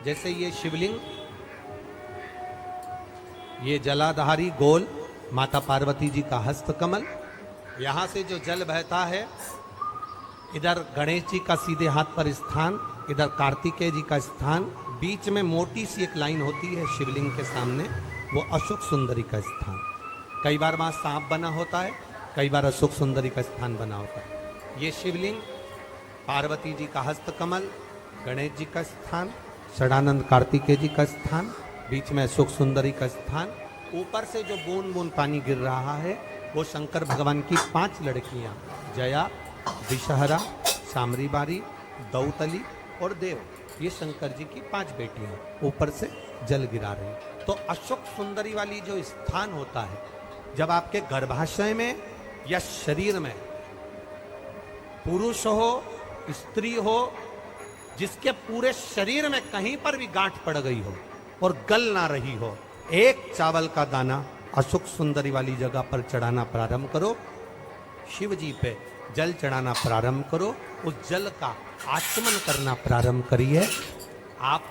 जैसे ये शिवलिंग, ये जलाधारी गोल माता पार्वती जी का हस्त कमल, यहाँ से जो जल बहता है, इधर गणेश जी का सीधे हाथ पर स्थान, इधर कार्तिकेय जी का स्थान, बीच में मोटी सी एक लाइन होती है शिवलिंग के सामने, वो अशोक सुंदरी का स्थान। कई बार वहाँ सांप बना होता है, कई बार अशोक सुंदरी का स्थान बना होता है। ये शिवलिंग, पार्वती जी का हस्त कमल, गणेश जी का स्थान, षडानंद कार्तिकेय जी का स्थान, बीच में अशोक सुंदरी का स्थान। ऊपर से जो बूंद बूंद पानी गिर रहा है वो शंकर भगवान की 5 लड़कियां, जया, विषहरा, सामरी बारी, दौतली और देव, ये शंकर जी की 5 बेटियां ऊपर से जल गिरा रही। तो अशोक सुंदरी वाली जो स्थान होता है, जब आपके गर्भाशय में या शरीर में पुरुष हो, स्त्री हो, जिसके पूरे शरीर में कहीं पर भी गांठ पड़ गई हो और गल ना रही हो, एक चावल का दाना अशोक सुंदरी वाली जगह पर चढ़ाना प्रारंभ करो, शिव जी पे जल चढ़ाना प्रारंभ करो, उस जल का आचमन करना प्रारंभ करिए। आप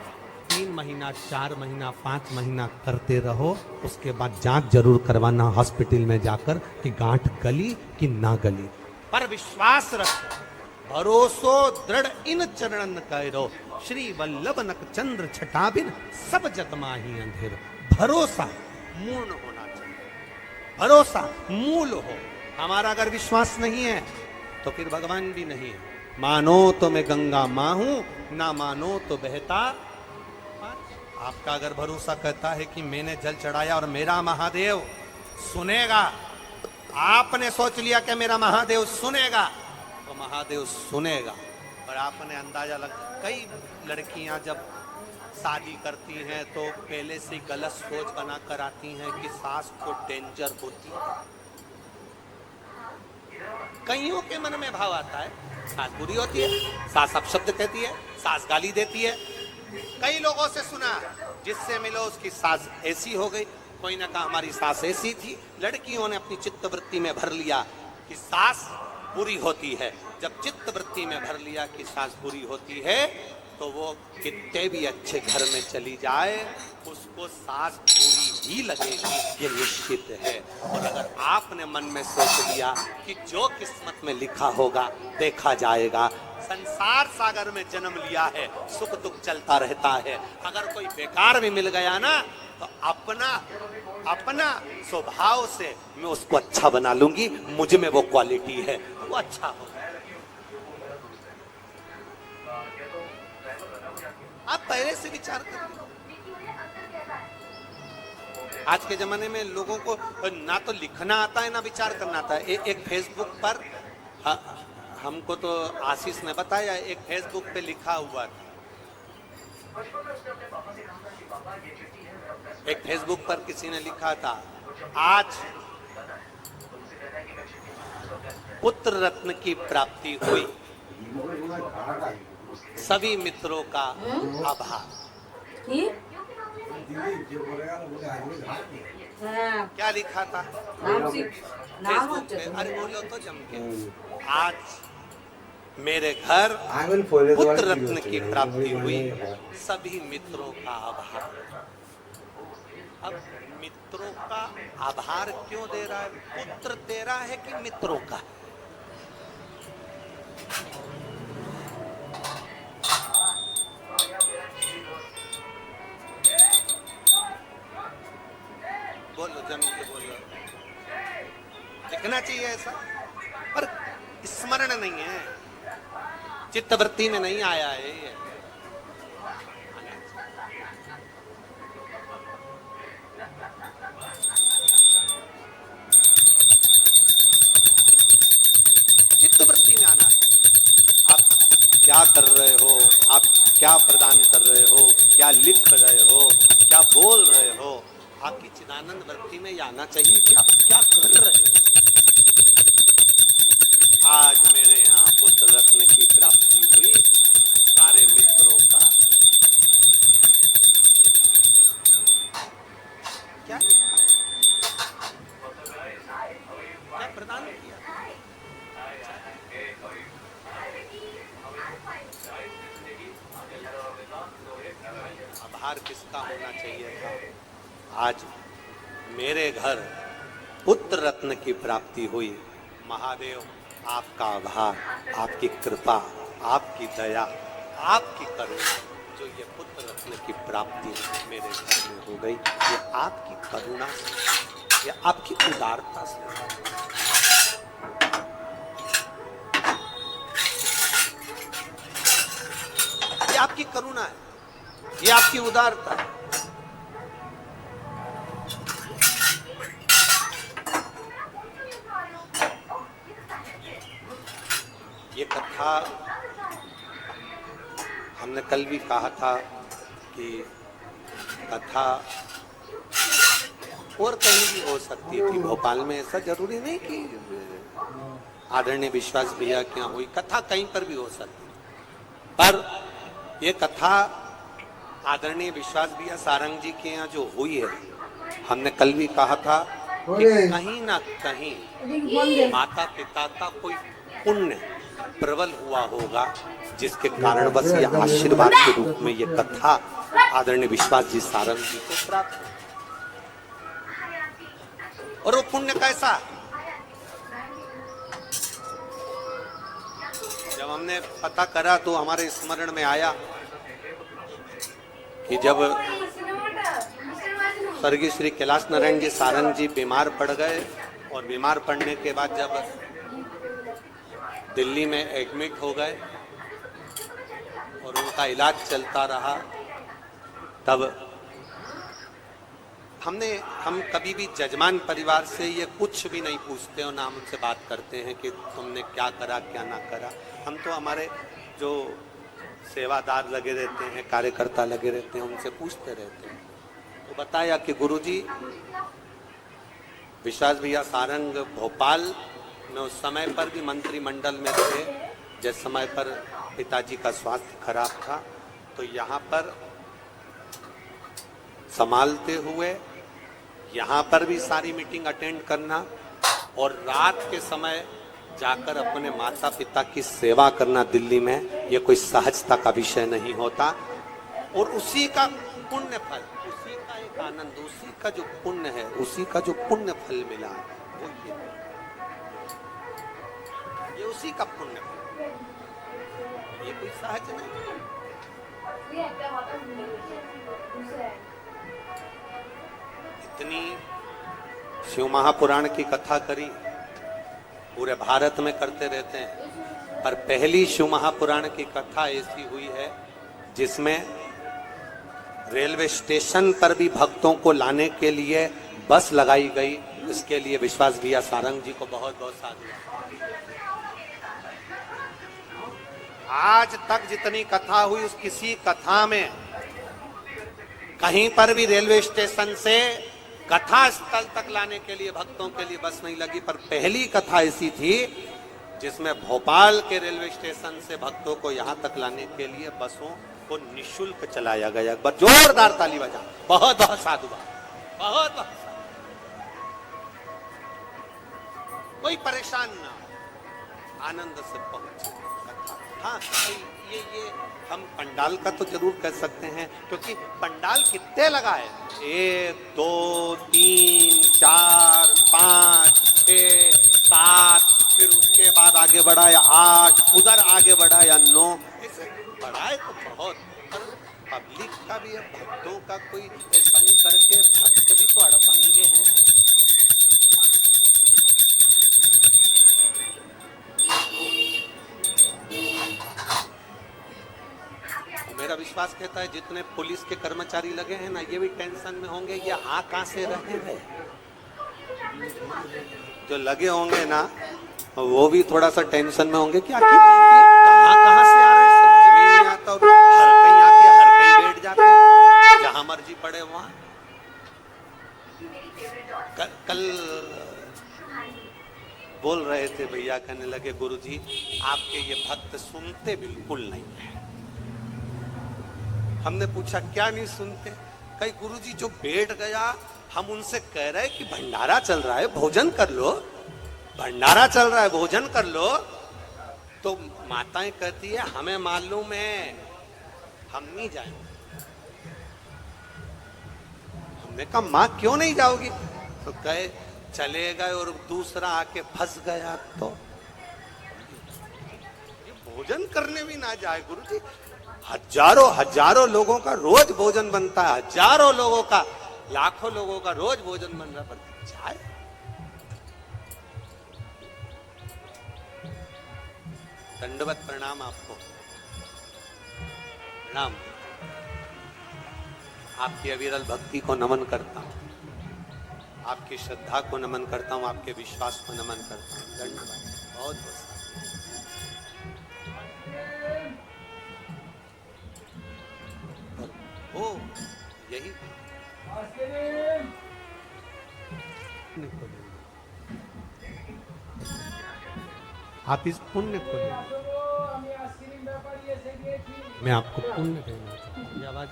3 महीना, 4 महीना, 5 महीना करते रहो, उसके बाद जांच जरूर करवाना हॉस्पिटल में जाकर कि गांठ गली कि ना गली। पर विश्वास रखो, भरोसो दृढ़ इन चरणन करो, श्री वल्लभ नक चंद्र छटाबिन सब जग माही अंधेरो। भरोसा मूल होना चाहिए, भरोसा मूल हो। हमारा अगर विश्वास नहीं है तो फिर भगवान भी नहीं है। मानो तो मैं गंगा माँ हूं, ना मानो तो बहता। आपका अगर भरोसा कहता है कि मैंने जल चढ़ाया और मेरा महादेव सुनेगा, आपने सोच लिया कि मेरा महादेव सुनेगा, तो महादेव सुनेगा। और आपने अंदाजा कई लड़कियां जब शादी करती हैं तो पहले से गलत सोच बना कर आती हैं कि सास को डेंजर होती है। कईयों के मन में भाव आता है सास बुरी होती है, सास अपशब्द कहती है, सास गाली देती है। कई लोगों से सुना, जिससे मिलो उसकी सास ऐसी हो गई, कोई ना कहा हमारी सास ऐसी थी। लड़कियों ने अपनी चित्तवृत्ति में भर लिया कि सास बुरी होती है। जब चित्तवृत्ति में भर लिया कि सास बुरी होती है, तो वो कितने भी अच्छे घर में चली जाए, उसको सास बुरी ही लगेगी, ये निश्चित है। और अगर आपने मन में सोच लिया कि जो किस्मत में लिखा होगा देखा जाएगा, संसार सागर में जन्म लिया है, सुख दुख चलता रहता है। अगर कोई बेकार भी मिल गया ना, तो अपना स्वभाव से मैं उसको अच्छा बना लूंगी, मुझ में वो क्वालिटी है, वो अच्छा होगा। आप पहले से विचार करिए। आज के जमाने में लोगों को ना तो लिखना आता है ना विचार करना आता है। एक फेसबुक पर हमको तो आशीष ने बताया, एक फेसबुक पे लिखा हुआ था, एक फेसबुक पर किसी ने लिखा था, आज पुत्र रत्न की प्राप्ति हुई, सभी मित्रों का आभार। क्या लिखा था फेसबुक पे? अरे बोलो तो जम के। आज मेरे घर पुत्र रत्न की प्राप्ति हुई, सभी मित्रों का आभार। अब मित्रों का आभार क्यों दे रहा है? पुत्र दे रहा है कि मित्रों का? बोलो, जम के बोलो। लिखना चाहिए ऐसा, पर स्मरण नहीं है, चित्तवृत्ति में नहीं आया है ये। चित्तवृत्ति में आना है। आप क्या कर रहे हो, आप क्या प्रदान कर रहे हो, क्या लिख रहे हो, क्या बोल रहे हो, आपकी चिदानंद वृत्ति में ये आना चाहिए कि आप क्या कर रहे हो। आज मेरे यहाँ पुत्र रत्न की प्राप्ति हुई, सारे मित्रों का क्या लिखा, क्या प्रदान किया। आभार किसका होना चाहिए था। आज मेरे घर पुत्र रत्न की प्राप्ति हुई। महादेव आपका आभार, आपकी कृपा, आपकी दया, आपकी करुणा, जो ये पुत्र रत्न की प्राप्ति मेरे घर में हो गई, ये आपकी करुणा से, ये आपकी उदारता से। ये आपकी करुणा है, ये आपकी उदारता है। ये कथा हमने कल भी कहा था कि कथा और कहीं भी हो सकती थी, भोपाल में ऐसा जरूरी नहीं कि आदरणीय विश्वास भैया के यहाँ हुई, कथा कहीं पर भी हो सकती। पर ये कथा आदरणीय विश्वास भैया सारंग जी के यहाँ जो हुई है, हमने कल भी कहा था कि कहीं ना कहीं माता पिता का कोई पुण्य प्रबल हुआ होगा, जिसके कारण बस ये आशीर्वाद के रूप में ये कथा आदरणीय विश्वास जी सारंग जी को प्राप्त हुई। और वो पुण्य कैसा? जब हमने पता करा तो हमारे स्मरण में आया कि जब स्वर्गीय श्री कैलाश नारायण जी सारंग जी बीमार पड़ गए, और बीमार पड़ने के बाद जब दिल्ली में एडमिट हो गए और उनका इलाज चलता रहा, तब हम कभी भी जजमान परिवार से ये कुछ भी नहीं पूछते और ना हम उनसे बात करते हैं कि तुमने क्या करा क्या ना करा। हम तो हमारे जो सेवादार लगे रहते हैं, कार्यकर्ता लगे रहते हैं, उनसे पूछते रहते हैं। तो बताया कि गुरुजी विश्वास भैया सारंग भोपाल में उस समय पर भी मंत्रिमंडल में थे, जिस समय पर पिताजी का स्वास्थ्य खराब था, तो यहाँ पर संभालते हुए यहाँ पर भी सारी मीटिंग अटेंड करना और रात के समय जाकर अपने माता पिता की सेवा करना दिल्ली में, ये कोई सहजता का विषय नहीं होता। और उसी का पुण्य फल, उसी का एक आनंद, उसी का जो पुण्य है, उसी का जो पुण्य फल मिला वो ये उसी का पुण्य फल, ये कोई सहज नहीं। इतनी शिव महापुराण की कथा करी, पूरे भारत में करते रहते हैं, पर पहली शिव महापुराण की कथा ऐसी हुई है जिसमें रेलवे स्टेशन पर भी भक्तों को लाने के लिए बस लगाई गई। इसके लिए विश्वास भैया सारंग जी को बहुत बहुत साधुवाद। आज तक जितनी कथा हुई उस किसी कथा में कहीं पर भी रेलवे स्टेशन से कथा स्थल तक लाने के लिए भक्तों के लिए बस नहीं लगी, पर पहली कथा ऐसी थी जिसमें भोपाल के रेलवे स्टेशन से भक्तों को यहाँ तक लाने के लिए बसों को निःशुल्क चलाया गया। बस जोरदार ताली बजा, बहुत बहुत साधुवाद, बहुत बहुत। कोई परेशान ना, आनंद से पहुंचे कथा। हाँ, ये हम पंडाल का तो जरूर कह सकते हैं, क्योंकि पंडाल कितने लगाए, 1 2 3 4 5 6 7, फिर उसके बाद आगे बढ़ाया 8, उधर आगे बढ़ाया 9, ऐसे बढ़ाए तो बहुत। पर पब्लिक का भी है, भक्तों का कोई शंकर के भक्त भी तो अड़भंगे हैं। मेरा विश्वास कहता है जितने पुलिस के कर्मचारी लगे हैं ना, ये भी टेंशन में होंगे, ये आ कहां से रहे हैं। जो लगे होंगे ना वो भी थोड़ा सा टेंशन में होंगे कि आखिर कहां से आ रहे हैं, समझ में नहीं आता। और हर कहीं आके हर कहीं बैठ जाते हैं, जहां मर्जी पड़े वहां। कल बोल रहे थे भैया, कहने लगे गुरुजी आपके ये भक्त सुनते बिल्कुल नहीं है। हमने पूछा क्या नहीं सुनते? कहीं गुरुजी जो बैठ गया, हम उनसे कह रहे कि भंडारा चल रहा है भोजन कर लो, भंडारा चल रहा है भोजन कर लो, तो माताएं कहती है हमें मालूम है, हम नहीं जाएंगे। मैं कहा माँ क्यों नहीं जाओगी? तो कहे चले गए और दूसरा आके फंस गया तो ये भोजन करने भी ना जाए। गुरुजी हजारों हजारों लोगों का रोज भोजन बनता है, हजारों लोगों का, लाखों लोगों का रोज भोजन बन रहा, पर जाए। दंडवत प्रणाम आपको, प्रणाम। आपकी अविरल भक्ति को नमन करता हूं, आपकी श्रद्धा को नमन करता हूं, आपके विश्वास को नमन करता हूं। धन्यवाद, बहुत बहुत। ओ यही आप इस पुण्य को ले, मैं आपको पुण्य देना चाहता हूँ। आवाज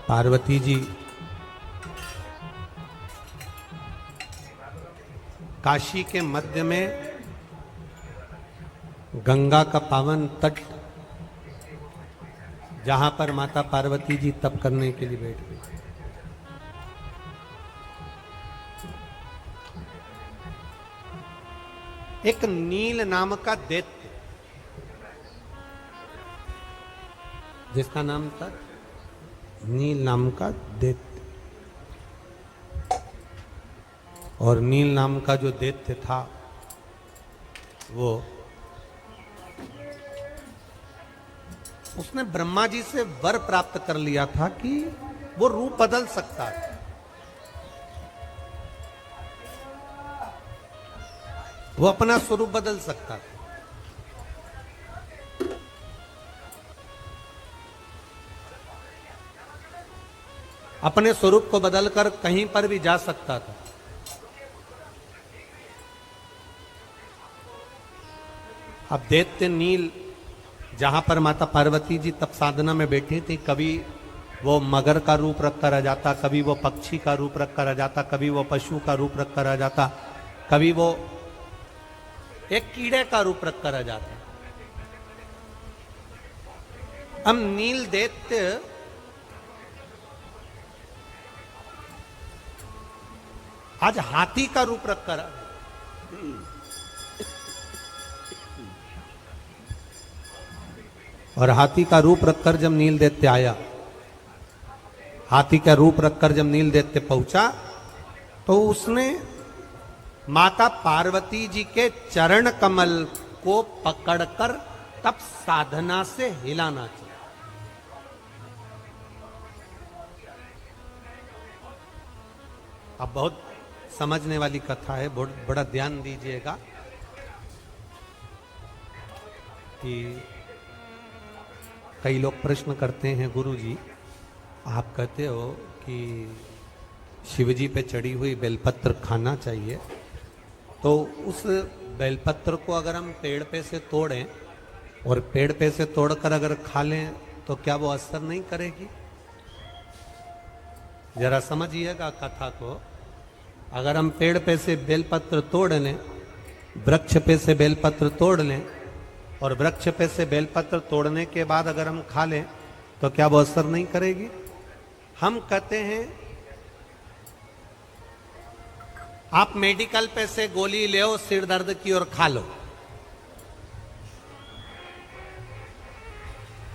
पार्वती जी काशी के मध्य में गंगा का पावन तट, जहां पर माता पार्वती जी तप करने के लिए बैठ गई। एक नील नाम का दैत्य, जिसका नाम था नील नाम का दैत्य, और नील नाम का जो दैत्य था वो, उसने ब्रह्मा जी से वर प्राप्त कर लिया था कि वो रूप बदल सकता है। वो अपना स्वरूप बदल सकता था। अपने स्वरूप को बदलकर कहीं पर भी जा सकता था। अब दैत्य नील जहां पर माता पार्वती जी तप साधना में बैठी थी, कभी वो मगर का रूप रखकर आ जाता, कभी वो पक्षी का रूप रखकर आ जाता, कभी वो पशु का रूप रखकर आ जाता, कभी वो एक कीड़े का रूप रखकर आ जाता। अब नील दैत्य आज हाथी का रूप रखकर, और हाथी का रूप रखकर जब नील दैत्य आया, हाथी का रूप रखकर जब नील दैत्य पहुंचा, तो उसने माता पार्वती जी के चरण कमल को पकड़कर तब साधना से हिलाना चाहिए। अब बहुत समझने वाली कथा है, बहुत बड़ा ध्यान दीजिएगा कि कई लोग प्रश्न करते हैं, गुरु जी आप कहते हो कि शिवजी पे चढ़ी हुई बेलपत्र खाना चाहिए, तो उस बेलपत्र को अगर हम पेड़ पे से तोड़ें और पेड़ पे से तोड़कर अगर खा लें तो क्या वो असर नहीं करेगी? जरा समझिएगा कथा को। अगर हम पेड़ पे से बेलपत्र तोड़ लें, वृक्ष पे से बेलपत्र तोड़ लें, और वृक्ष पे से बेलपत्र तोड़ने के बाद अगर हम खा लें तो क्या वो असर नहीं करेगी? हम कहते हैं आप मेडिकल पे से गोली ले आओ सिर दर्द की और खा लो।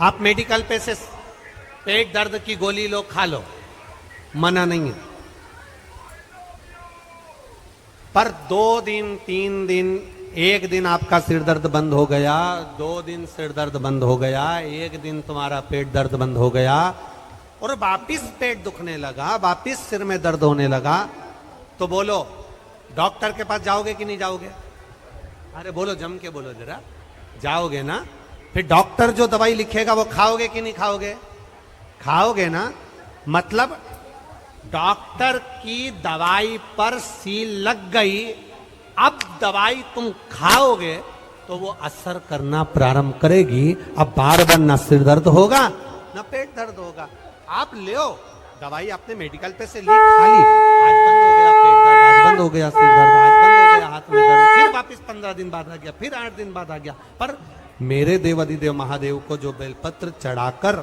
आप मेडिकल पे से पेट दर्द की गोली लो, खा लो, मना नहीं है। पर 2 दिन 3 दिन, एक दिन आपका सिर दर्द बंद हो गया, 2 दिन सिर दर्द बंद हो गया, एक दिन तुम्हारा पेट दर्द बंद हो गया, और वापिस पेट दुखने लगा, वापिस सिर में दर्द होने लगा, तो बोलो डॉक्टर के पास जाओगे कि नहीं जाओगे? अरे बोलो, जम के बोलो जरा, जाओगे ना? फिर डॉक्टर जो दवाई लिखेगा वो खाओगे कि नहीं खाओगे? खाओगे ना। मतलब डॉक्टर की दवाई पर सील लग गई, अब दवाई तुम खाओगे तो वो असर करना प्रारंभ करेगी। अब बार बार ना सिर दर्द होगा ना पेट दर्द होगा। आप ले दवाई, आपने मेडिकल पे से ली, खा ली, आज बंद हो गया पेट दर्द, आज बंद हो गया सिर दर्द, आज बंद हो गया हाथ में दर्द, फिर वापस 15 दिन बाद आ गया, फिर 8 दिन बाद आ गया। पर मेरे देवाधिदेव महादेव को जो बेलपत्र चढ़ाकर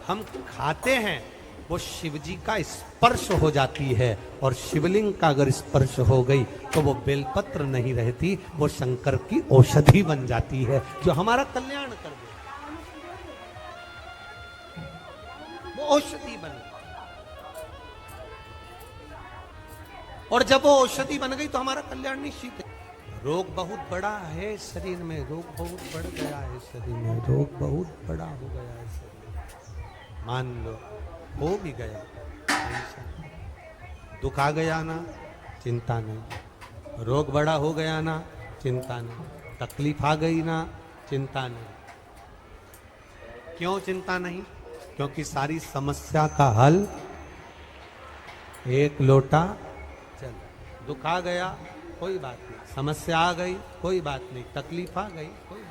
हम खाते हैं वो शिव जी का स्पर्श हो जाती है, और शिवलिंग का अगर स्पर्श हो गई तो वो बेलपत्र नहीं रहती, वो शंकर की औषधि बन जाती है जो हमारा कल्याण कर दे। वो औषधि बन गई, और जब वो औषधि बन गई तो हमारा कल्याण निश्चित है। रोग बहुत बड़ा है शरीर में, रोग बहुत बढ़ गया है शरीर में, रोग बहुत बड़ा हो गया है शरीर में। मान लो हो भी गया, दुख आ गया ना, चिंता नहीं। रोग बड़ा हो गया ना, चिंता नहीं। तकलीफ आ गई ना, चिंता नहीं। क्यों चिंता नहीं? क्योंकि सारी समस्या का हल एक लोटा चल। दुख आ गया कोई बात नहीं, समस्या आ गई कोई बात नहीं, तकलीफ आ गई कोई